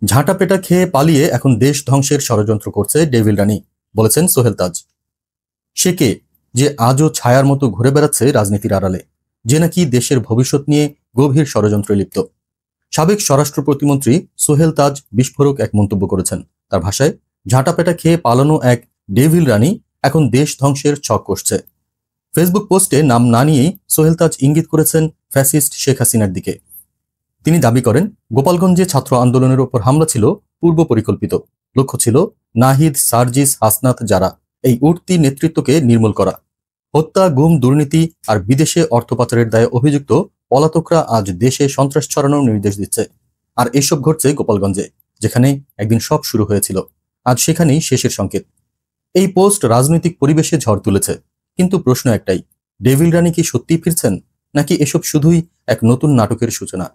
ঝাঁটা পেটা খেয়ে পালিয়ে এখন দেশ ধ্বংসের ষড়যন্ত্র করছে ডেভিল রানী, বলেছেন সোহেল তাজ। সে কে যে আজও ছায়ার মতো ঘুরে বেড়াচ্ছে রাজনীতির আড়ালে, যে নাকি দেশের ভবিষ্যৎ নিয়ে গভীর ষড়যন্ত্রে লিপ্ত? সাবেক স্বরাষ্ট্র প্রতিমন্ত্রী সোহেল তাজ বিস্ফোরক এক মন্তব্য করেছেন। তার ভাষায়, ঝাঁটা পেটা খেয়ে পালানো এক ডেভিল রানী এখন দেশ ধ্বংসের ছক কষছে। ফেসবুক পোস্টে নাম না নিয়েই সোহেল তাজ ইঙ্গিত করেছেন ফ্যাসিস্ট শেখ হাসিনার দিকে। তিনি দাবি করেন, গোপালগঞ্জে ছাত্র আন্দোলনের ওপর হামলা ছিল পূর্ব পরিকল্পিত। লক্ষ্য ছিল নাহিদ, সার্জিস, হাসনাত যারা এই উঠতি নেতৃত্বকে নির্মূল করা। হত্যা, গুম, দুর্নীতি আর বিদেশে অর্থ পাচারের দায়ে অভিযুক্ত পলাতকরা আজ দেশে সন্ত্রাস ছড়ানোর নির্দেশ দিচ্ছে। আর এসব ঘটছে গোপালগঞ্জে, যেখানে একদিন সব শুরু হয়েছিল। আজ সেখানেই শেষের সংকেত। এই পোস্ট রাজনৈতিক পরিবেশে ঝড় তুলেছে, কিন্তু প্রশ্ন একটাই, ডেভিল রানী কি সত্যিই ফিরছেন, নাকি এসব শুধুই এক নতুন নাটকের সূচনা?